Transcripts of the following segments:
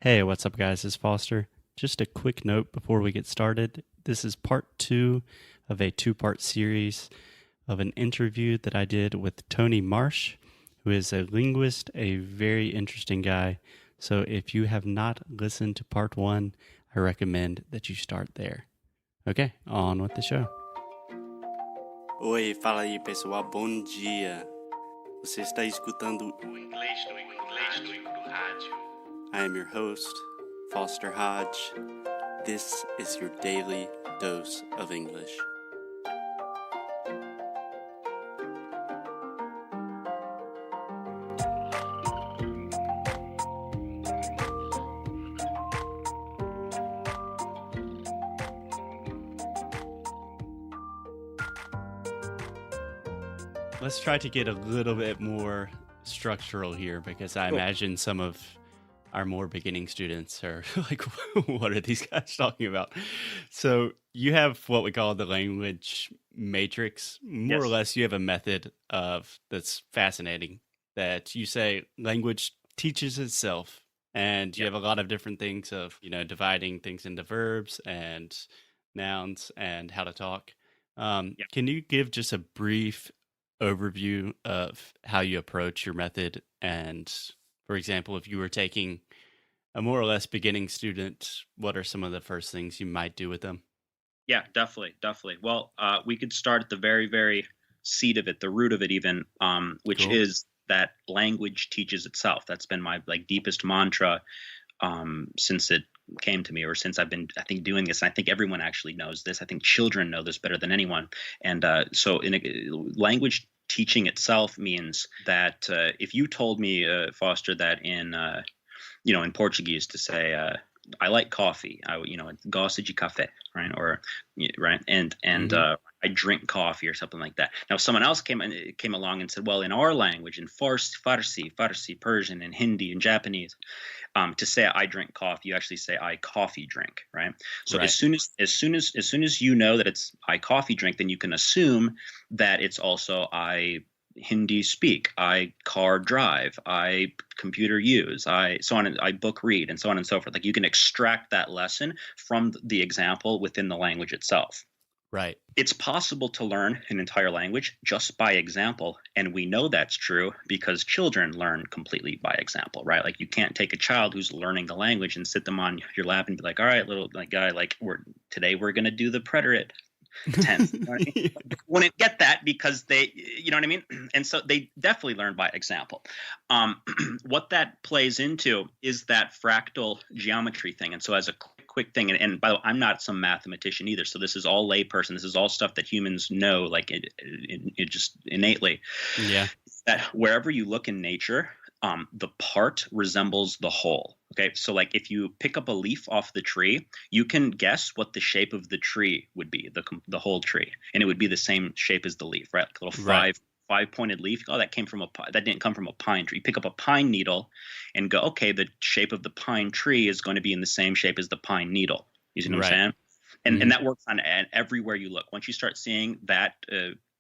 Hey, what's up, guys? It's Foster. Just a quick note before we get started. This is part two of a two-part series of an interview that I did with Tony Marsh, who is a linguist, a very interesting guy. So if you have not listened to part one, I recommend that you start there. Okay, on with the show. Oi, fala aí, pessoal. Bom dia. Você está escutando o Inglês no Rádio. I am your host, Foster Hodge. This is your daily dose of English. Let's try to get a little bit more structural here because I imagine some of our more beginning students are like, what are these guys talking about? So you have what we call the language matrix. More or less, you have a method that's fascinating that you say language teaches itself, and you have a lot of different things of, dividing things into verbs and nouns and how to talk. Can you give just a brief overview of how you approach your method? And for example, if you were taking a more or less beginning student, what are some of the first things you might do with them? Yeah, definitely. Well, we could start at the very, very seed of it, the root of it even, which Cool. is that language teaches itself. That's been my deepest mantra since it came to me, or since I've been, I think, doing this. And I think everyone actually knows this. I think children know this better than anyone. And so language teaching itself means that if you told me, Foster, that in Portuguese to say, I like coffee, gosto de café, right? Or, right. And I drink coffee or something like that. Now, someone else came along and said, well, in our language, in Farsi, Persian, and Hindi, and Japanese, to say I drink coffee, you actually say I coffee drink, right? So Right. as soon as you know that it's I coffee drink, then you can assume that it's also I Hindi speak, I car drive, I computer use, I book read, and so on and so forth. Like, you can extract that lesson from the example within the language itself. Right. It's possible to learn an entire language just by example, and we know that's true because children learn completely by example, right? Like, you can't take a child who's learning the language and sit them on your lap and be like, all right, little guy, like, today we're going to do the preterite tense. Wouldn't get that because they, you know what I mean? And so they definitely learn by example. What that plays into is that fractal geometry thing. And so as a quick thing, and by the way, I'm not some mathematician either, so this is all layperson. This is all stuff that humans know, like it just innately. Yeah. That wherever you look in nature, the part resembles the whole. Okay, so like if you pick up a leaf off the tree, you can guess what the shape of the tree would be, the whole tree, and it would be the same shape as the leaf, right? Like a little five-pointed leaf. Oh, that didn't come from a pine tree. You pick up a pine needle, and go, okay, the shape of the pine tree is going to be in the same shape as the pine needle. You see what I'm saying? And that works on everywhere you look. Once you start seeing that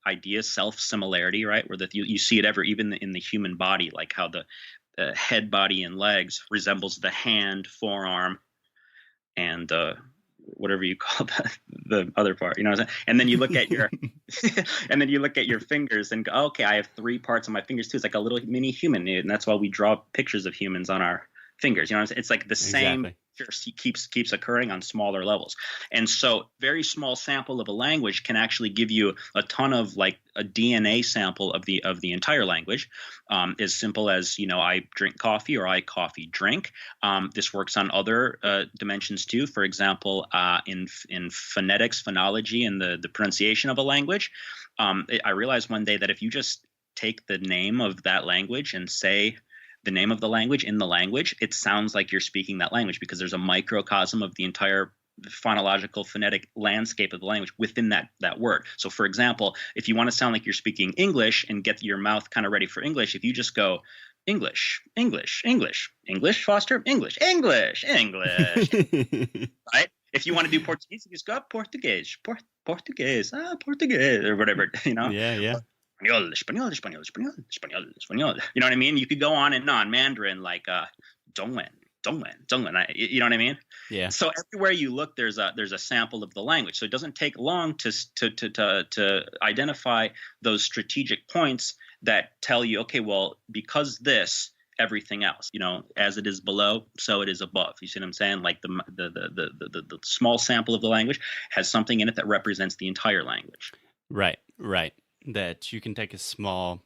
idea, self-similarity, right, where you see it even in the human body, like how the head, body, and legs resembles the hand, forearm, and whatever you call the other part, you know what I'm saying? And then you look at your and then you look at your fingers and go, okay, I have three parts on my fingers too. It's like a little mini human, and that's why we draw pictures of humans on our fingers. You know what I'm saying? It's like the same keeps occurring on smaller levels. And so very small sample of a language can actually give you a ton of, like, a DNA sample of the entire language. As simple as, I drink coffee or I coffee drink. This works on other dimensions too. For example, in phonetics, phonology, and the pronunciation of a language. I realized one day that if you just take the name of that language and say the name of the language in the language, it sounds like you're speaking that language because there's a microcosm of the entire phonological phonetic landscape of the language within that word. So for example, if you want to sound like you're speaking English and get your mouth kind of ready for English, if you just go English, Foster, English, right? If you want to do Portuguese, you just go Português, Português, or whatever, Yeah. Español. You know what I mean? You could go on and on. Mandarin, like Dongwen, Zhongwen. You know what I mean? Yeah. So everywhere you look, there's a sample of the language. So it doesn't take long to identify those strategic points that tell you, okay, well, because this, everything else, as it is below, so it is above. You see what I'm saying? Like the small sample of the language has something in it that represents the entire language. Right, right. That you can take a small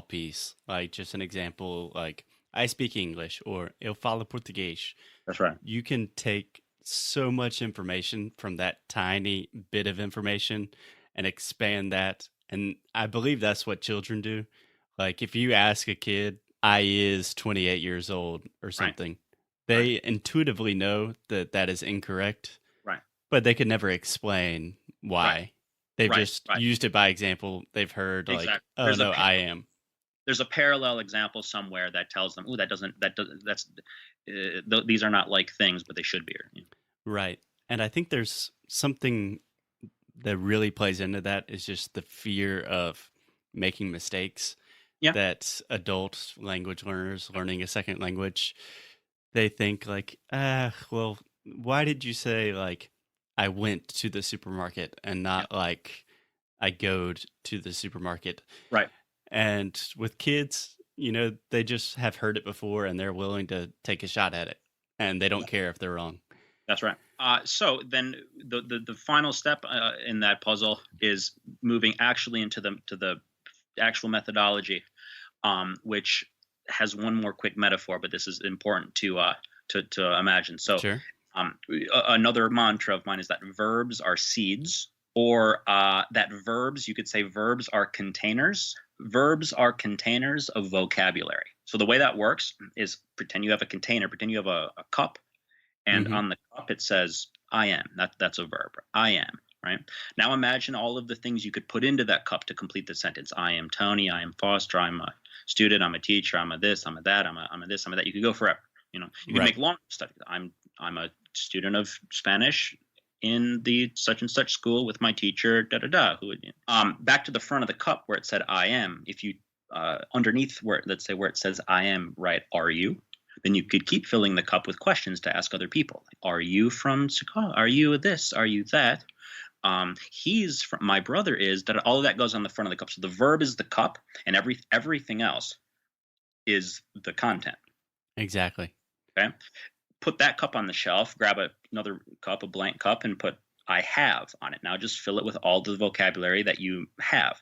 piece, like just an example, like I speak English or eu falo português. That's right. You can take so much information from that tiny bit of information and expand that. And I believe that's what children do. Like if you ask a kid, I is 28 years old or Right. something, Right. they intuitively know that that is incorrect, Right. but they could never explain Right. why. They've Right. just Right. used it by example. They've heard like, Exactly. oh no, I am. There's a parallel example somewhere that tells them, oh, these are not like things, but they should be. Right. And I think there's something that really plays into that is just the fear of making mistakes Yeah. that adult language learners learning a second language, they think like, well, why did you say like I went to the supermarket and Yeah. not like I goed to the supermarket? Right. And with kids, they just have heard it before and they're willing to take a shot at it and they don't care if they're wrong. That's right. So then the final step in that puzzle is moving actually into the actual methodology, which has one more quick metaphor, but this is important to imagine. So Sure. Another mantra of mine is that verbs are seeds, or that verbs, you could say verbs are containers. Verbs are containers of vocabulary. So the way that works is pretend you have a container, pretend you have a cup, and Mhm. on the cup it says I am. That's a verb. I am. Right. Now imagine all of the things you could put into that cup to complete the sentence. I am Tony. I am Foster. I'm a student. I'm a teacher. I'm a this. I'm a that. I'm a this. I'm a that. You could go forever. You could Right. make long studies. I'm a student of Spanish in the such and such school with my teacher. Da da da. Back to the front of the cup where it said I am. If you underneath where let's say where it says I am, write are you? Then you could keep filling the cup with questions to ask other people. Are you from Chicago? Are you this? Are you that? He's from, my brother is that. All of that goes on the front of the cup. So the verb is the cup, and everything else is the content. Exactly. Okay. Put that cup on the shelf. Grab another cup, a blank cup, and put I have on it. Now just fill it with all the vocabulary that you have.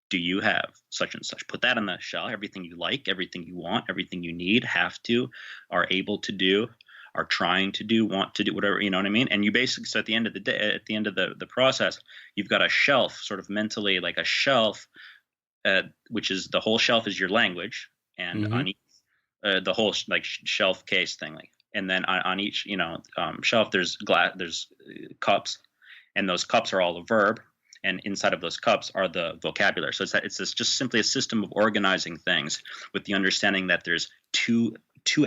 Do you have such and such? Put that on the shelf. Everything you like, everything you want, everything you need, have to, are able to do, are trying to do, want to do, whatever, you know what I mean? And you basically, so at the end of the day, at the end of the process, you've got a shelf, sort of mentally like a shelf, which is the whole shelf is your language, and on each, the whole like shelf case thing, like, and then on each shelf there's cups, and those cups are all a verb. And inside of those cups are the vocabulary. So it's just simply a system of organizing things with the understanding that there's two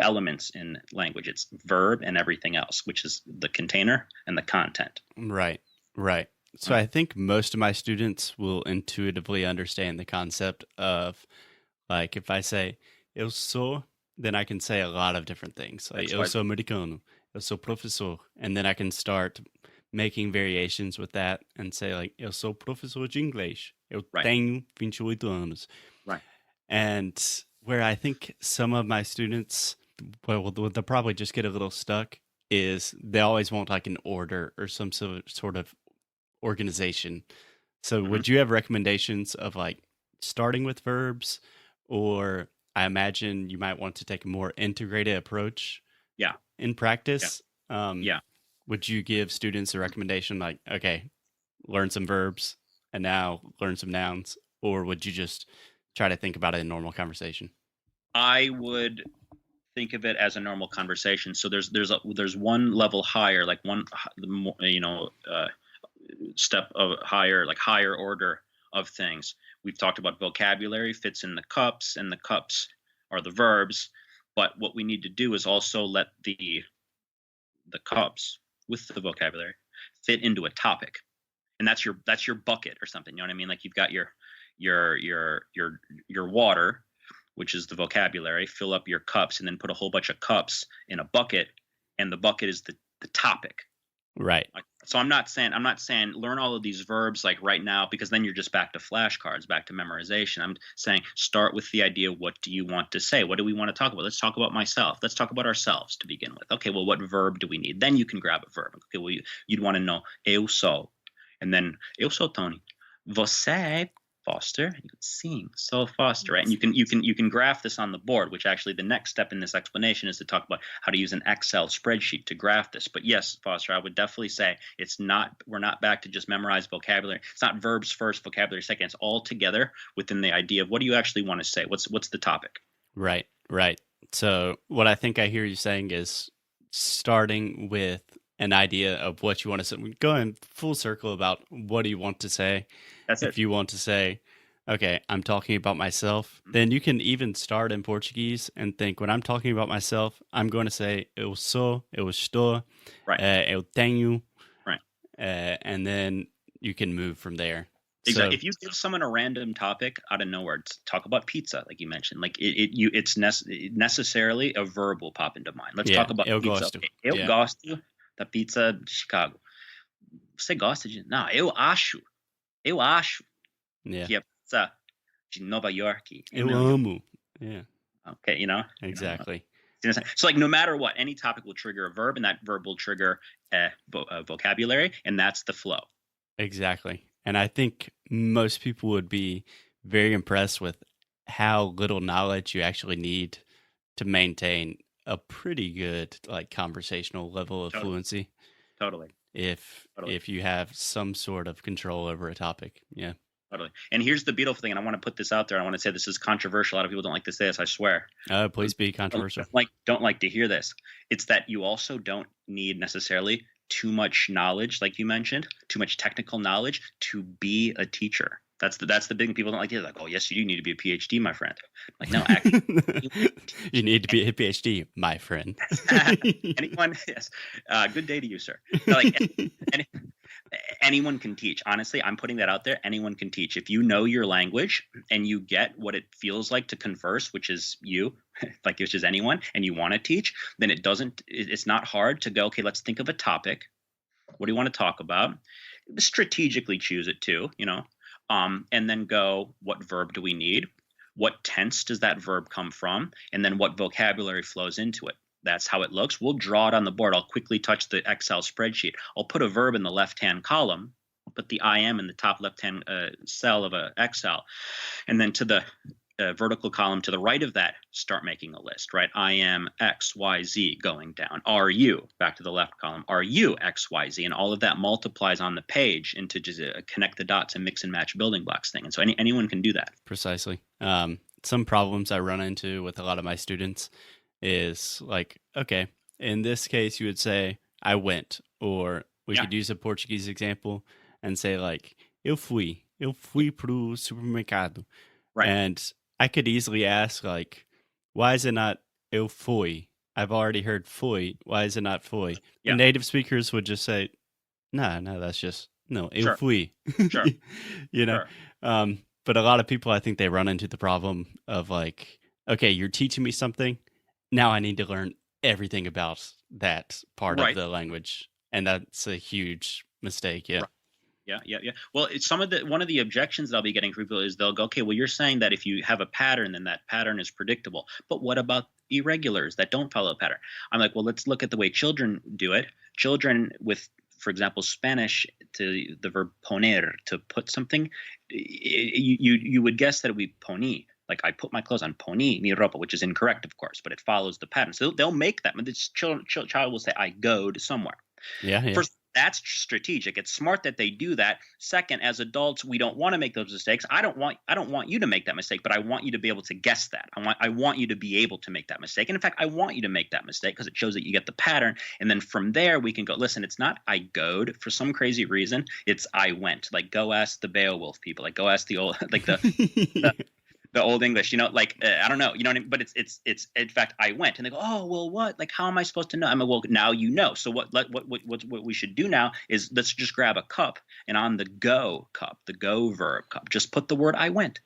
elements in language. It's verb and everything else, which is the container and the content. Right. Right. So I think most of my students will intuitively understand the concept of, like, if I say eu sou, then I can say a lot of different things. Like eu sou americano, eu sou professor, and then I can start making variations with that and say like, eu sou professor de inglês. Eu tenho 28 anos. Right. And where I think some of my students, well, they'll probably just get a little stuck is they always want like an order or some sort of organization. So would you have recommendations of like starting with verbs, or I imagine you might want to take a more integrated approach in practice? Yeah. Would you give students a recommendation like, okay, learn some verbs and now learn some nouns, or would you just try to think about it in normal conversation? I would think of it as a normal conversation. So there's one level higher, like one step of higher order of things. We've talked about vocabulary fits in the cups, and the cups are the verbs. But what we need to do is also let the cups with the vocabulary fit into a topic, and that's your bucket or something. You know what I mean? Like you've got your water, which is the vocabulary, fill up your cups, and then put a whole bunch of cups in a bucket, and the bucket is the topic. Right. So I'm not saying learn all of these verbs like right now, because then you're just back to flashcards, back to memorization. I'm saying start with the idea, what do you want to say? What do we want to talk about? Let's talk about myself. Let's talk about ourselves to begin with. Okay, well, what verb do we need? Then you can grab a verb. Okay, well, you'd want to know eu sou, and then eu sou Tony. Você, Foster, you can sing, so Foster, right? And you can graph this on the board, which actually the next step in this explanation is to talk about how to use an Excel spreadsheet to graph this. But yes, Foster, I would definitely say we're not back to just memorize vocabulary. It's not verbs first, vocabulary second. It's all together within the idea of what do you actually want to say? What's the topic? Right. So what I think I hear you saying is starting with an idea of what you want to say, going full circle about what do you want to say. That's it. If you want to say, okay, I'm talking about myself, then you can even start in Portuguese and think, when I'm talking about myself, I'm going to say eu sou, eu estou, right. Eu tenho, right. And then you can move from there. Exactly. So, if you give someone a random topic out of nowhere, talk about pizza, like you mentioned, like it's necessarily a verb will pop into mind. Let's talk about eu pizza. Gosto. Okay. Eu gosto da pizza de Chicago. Você gosta de? Não, eu acho que a pizza de Nova York. Eu amo. Yeah. Okay, Exactly. So like no matter what, any topic will trigger a verb, and that verb will trigger a vocabulary, and that's the flow. Exactly. And I think most people would be very impressed with how little knowledge you actually need to maintain a pretty good like conversational level of fluency. Totally. If you have some sort of control over a topic. Yeah. Totally. And here's the beautiful thing, and I want to put this out there. I want to say this is controversial. A lot of people don't like to say this, I swear. Please be controversial. Don't like to hear this. It's that you also don't need necessarily too much knowledge, like you mentioned, too much technical knowledge to be a teacher. That's the big thing people don't like to hear. Like, oh, yes, you do need to be a PhD, my friend. Like, no, actually, you need to be a PhD, my friend. Anyone? Yes. Good day to you, sir. Like, anyone can teach. Honestly, I'm putting that out there. Anyone can teach. If you know your language and you get what it feels like to converse, which is you, like which is anyone, and you want to teach, then it's not hard to go, okay, let's think of a topic. What do you want to talk about? Strategically choose it too, and then go, what verb do we need? What tense does that verb come from? And then what vocabulary flows into it? That's how it looks. We'll draw it on the board. I'll quickly touch the Excel spreadsheet. I'll put a verb in the left-hand column. I'll put the IM in the top left-hand cell of a Excel. And then to the vertical column to the right of that, start making a list, right? I am X, Y, Z going down. Are you, back to the left column, are you X, Y, Z? And all of that multiplies on the page into just a connect the dots and mix and match building blocks thing. And so anyone can do that. Precisely. Some problems I run into with a lot of my students is like, okay, in this case, you would say, I went, or we could use a Portuguese example and say like, eu fui pro supermercado. Right. And I could easily ask, like, why is it not eu fui? I've already heard fui. Why is it not fui? Yeah. And native speakers would just say, no, that's just, no, eu fui. Sure. Sure. But a lot of people, I think they run into the problem of like, okay, you're teaching me something. Now I need to learn everything about that part of the language. And that's a huge mistake. Yeah. Right. Yeah. Well, one of the objections that I'll be getting from people is they'll go, okay, well, you're saying that if you have a pattern, then that pattern is predictable. But what about irregulars that don't follow a pattern? I'm like, well, let's look at the way children do it. Children with, for example, Spanish, to the verb poner, to put something, you would guess that it would be poni. Like I put my clothes on, poni mi ropa, which is incorrect, of course, but it follows the pattern. So they'll make that. But this child will say, I go to somewhere. Yeah. First, that's strategic. It's smart that they do that. Second, as adults, we don't want to make those mistakes. I don't want you to make that mistake, but I want you to be able to guess that. I want you to be able to make that mistake. And in fact, I want you to make that mistake because it shows that you get the pattern. And then from there, we can go, listen, it's not I goed for some crazy reason. It's I went. Like go ask the Beowulf people. Like go ask the old, like the old English, I don't know, you know what I mean? But it's in fact, I went, and they go, oh, well, what? Like, how am I supposed to know? I'm like, well, now you know. So what we should do now is let's just grab a cup, and on the go cup, the go verb cup, just put the word I went,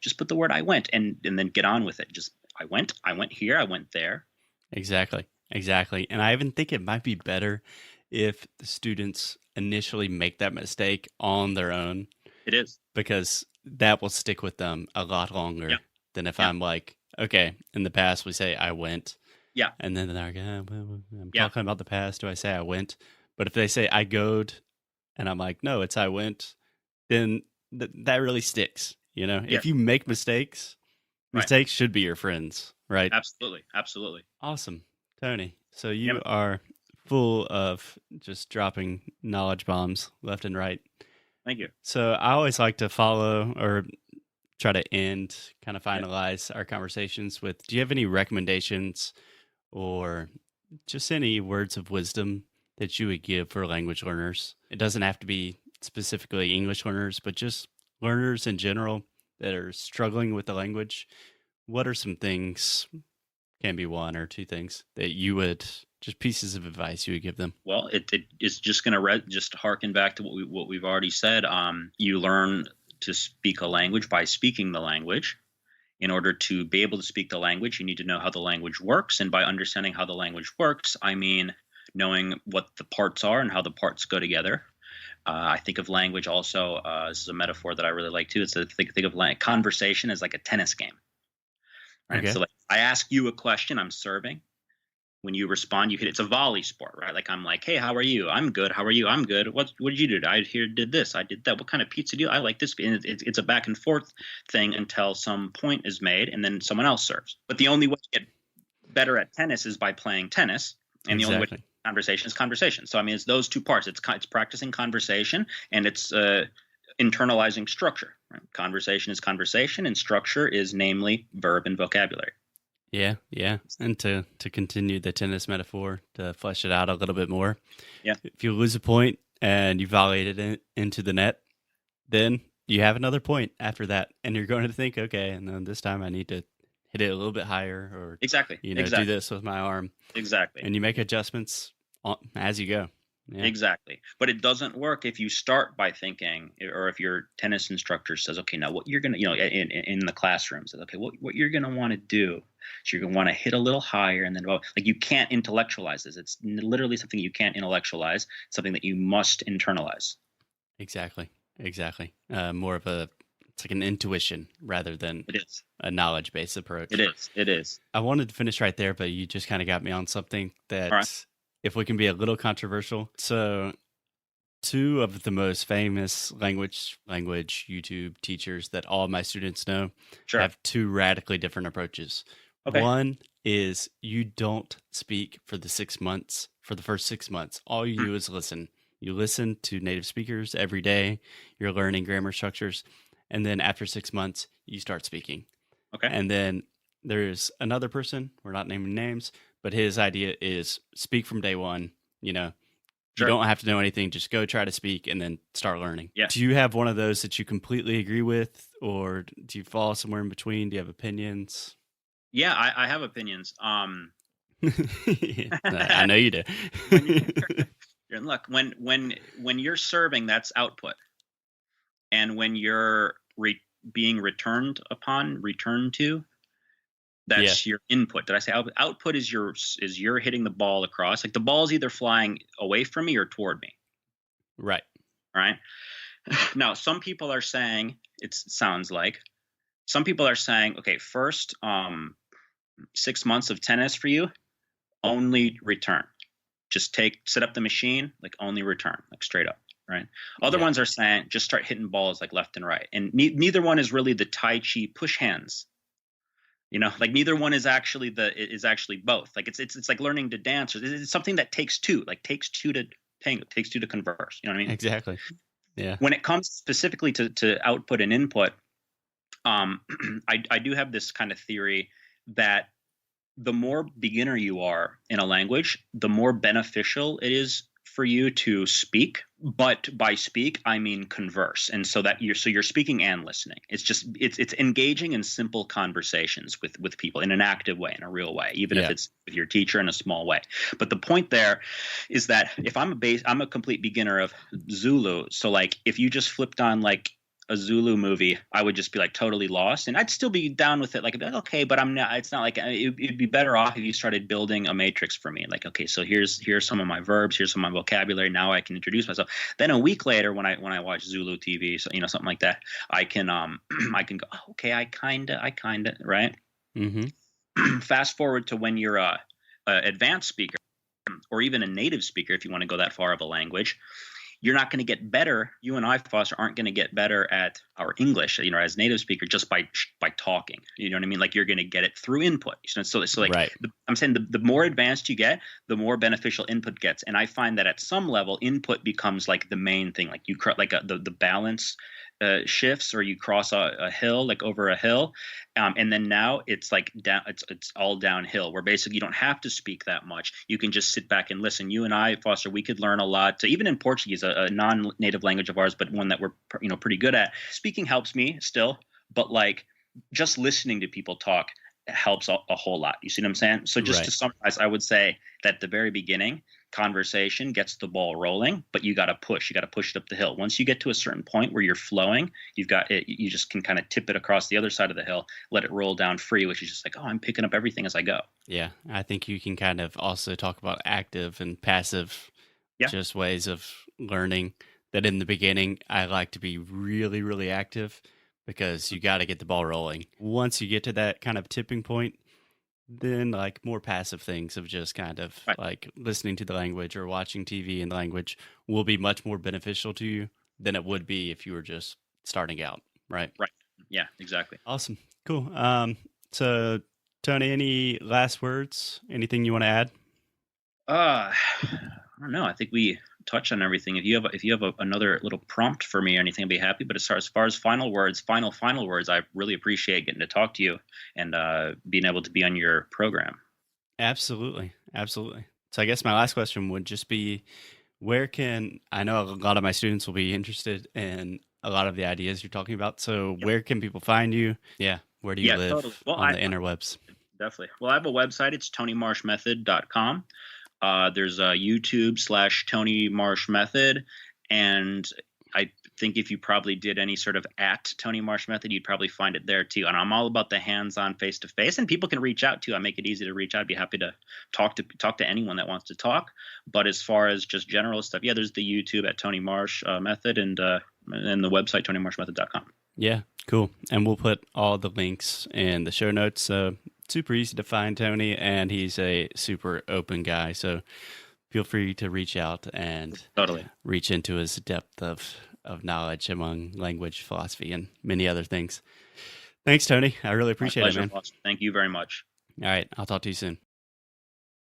and then get on with it. Just I went here, I went there. Exactly. Exactly. And I even think it might be better if the students initially make that mistake on their own, It is. because that will stick with them a lot Yeah. longer than if Yeah. I'm like, okay, in the past we say I went, Yeah. and then they're like, I'm Yeah. talking about the past. Do I say I went? But if they say I goed, and I'm like, no, it's I went, then that really sticks. Yeah. If you make mistakes, Right. mistakes should be your friends, right? Absolutely. Absolutely. Awesome, Tony. So Yeah. you are full of just dropping knowledge bombs left and right. Thank you. So I always like to follow or try to kind of finalize our conversations with, do you have any recommendations or just any words of wisdom that you would give for language learners? It doesn't have to be specifically English learners, but just learners in general that are struggling with the language. What are some things, can be one or two things, that you would, just pieces of advice you would give them? Well, it is just going to just harken back to what we've already said. You learn to speak a language by speaking the language. In order to be able to speak the language, you need to know how the language works. And by understanding how the language works, I mean knowing what the parts are and how the parts go together. I think of language also, this is a metaphor that I really like too. It's think of conversation as like a tennis game. Right? Okay. So like I ask you a question, I'm serving. When you respond, you hit. It's a volley sport, right? Like I'm like, hey, how are you? I'm good. How are you? I'm good. What did you do? I did this. I did that. What kind of pizza do you? I like this. And it's a back and forth thing until some point is made, and then someone else serves. But the only way to get better at tennis is by playing tennis, and the only way to get conversation is conversation. So I mean, it's those two parts. It's practicing conversation, and it's internalizing structure. Right? Conversation is conversation, and structure is namely verb and vocabulary. Yeah, yeah. And to continue the tennis metaphor, to flesh it out a little bit more. Yeah. If you lose a point and you volleyed it into the net, then you have another point after that. And you're going to think, okay, and then this time I need to hit it a little bit higher, or Exactly. do Exactly. this with my arm. Exactly. And you make adjustments as you go. Yeah. Exactly. But it doesn't work if you start by thinking, or if your tennis instructor says, okay, now what you're going to, in the classroom says, okay, what you're going to want to do. So you're going to want to hit a little higher, and then like you can't intellectualize this. It's literally something you can't intellectualize, something that you must internalize. Exactly. Exactly. More of it's like an intuition rather than it is a knowledge-based approach. It is. I wanted to finish right there, but you just kind of got me on something that, if we can be a little controversial. So two of the most famous language YouTube teachers that all of my students know have two radically different approaches. Okay. One is you don't speak for the 6 months. For the first 6 months, all you do is listen. You listen to native speakers every day. You're learning grammar structures. And then after 6 months, you start speaking. Okay. And then there's another person, we're not naming names, but his idea is speak from day one. You don't have to know anything. Just go try to speak and then start learning. Yeah. Do you have one of those that you completely agree with, or do you fall somewhere in between? Do you have opinions? Yeah, I have opinions. I know you do. Look, when you're serving, that's output, and when you're being returned to, that's your input. Did I say output is you're hitting the ball across? Like the ball's either flying away from me or toward me. Right. Right. Now, some people are saying, some people are saying, okay, first 6 months of tennis for you, only return. Just set up the machine, like only return, like straight up. Right. Other ones are saying just start hitting balls like left and right. And neither one is really the Tai Chi push hands. Like neither one is actually both. Like it's like learning to dance. It's something that takes two. Like takes two to tango. Takes two to converse. You know what I mean? Exactly. Yeah. When it comes specifically to output and input, I do have this kind of theory that the more beginner you are in a language, the more beneficial it is for you to speak. But by speak, I mean converse. And so you're speaking and listening. It's engaging in simple conversations with people in an active way, in a real way, even if it's with your teacher in a small way. But the point there is that if I'm a complete beginner of Zulu. So like if you just flipped on like a Zulu movie, I would just be like totally lost, and I'd still be down with it. Like, I'd be like, okay, but I'm not. It's not like it'd be better off if you started building a matrix for me. Like, okay, so here's some of my verbs, here's some of my vocabulary. Now I can introduce myself. Then a week later, when I watch Zulu TV, so something like that, I can I can go, oh, okay, I kinda right. Mm-hmm. Fast forward to when you're a advanced speaker or even a native speaker, if you want to go that far of a language, you're not going to get better. You and I, Foster, aren't going to get better at our English, as native speaker just by talking. You know what I mean? Like, you're going to get it through input. So like, Right. I'm saying the more advanced you get, the more beneficial input gets. And I find that at some level, input becomes like the main thing. Like, the balance shifts, or you cross a hill, like over a hill, and then now it's like down. It's all downhill. Where basically you don't have to speak that much. You can just sit back and listen. You and I, Foster, we could learn a lot. So even in Portuguese, a non-native language of ours, but one that we're pretty good at. Speaking helps me still, but like just listening to people talk helps a whole lot. You see what I'm saying? So just Right. to summarize, I would say that at the very beginning, conversation gets the ball rolling, but you got to push. You got to push it up the hill. Once you get to a certain point where you're flowing, you've got it. You just can kind of tip it across the other side of the hill, let it roll down free, which is just like, oh, I'm picking up everything as I go. Yeah. I think you can kind of also talk about active and passive, Yeah. just ways of learning. That in the beginning, I like to be really, really active because you got to get the ball rolling. Once you get to that kind of tipping point, then like more passive things of just kind of Right. like listening to the language or watching TV in the language will be much more beneficial to you than it would be if you were just starting out, right? Right. Yeah, exactly. Awesome. Cool. So Tony, any last words? Anything you want to add? I don't know. I think we touched on everything. If you have another little prompt for me or anything, I'd be happy. But as far as final words, final words, I really appreciate getting to talk to you and being able to be on your program. Absolutely. Absolutely. So I guess my last question would just be where can I know a lot of my students will be interested in a lot of the ideas you're talking about. So Yep. where can people find you? Yeah. Where do you Yeah, live totally. Well, on the interwebs? definitely. Well, I have a website. It's TonyMarshMethod.com. There's a YouTube /Tony Marsh Method, and I think if you probably did any sort of at Tony Marsh Method, you'd probably find it there too. And I'm all about the hands-on, face-to-face, and people can reach out too. I make it easy to reach out. I'd be happy to talk to anyone that wants to talk. But as far as just general stuff, yeah, there's the YouTube at Tony Marsh Method, and the website TonyMarshMethod.com. Yeah, cool. And we'll put all the links in the show notes. So super easy to find Tony, and he's a super open guy. So feel free to reach out and Totally. reach into his depth of knowledge among language, philosophy, and many other things. Thanks, Tony. I really My appreciate it, pleasure, man. Foster. Thank you very much. All right. I'll talk to you soon.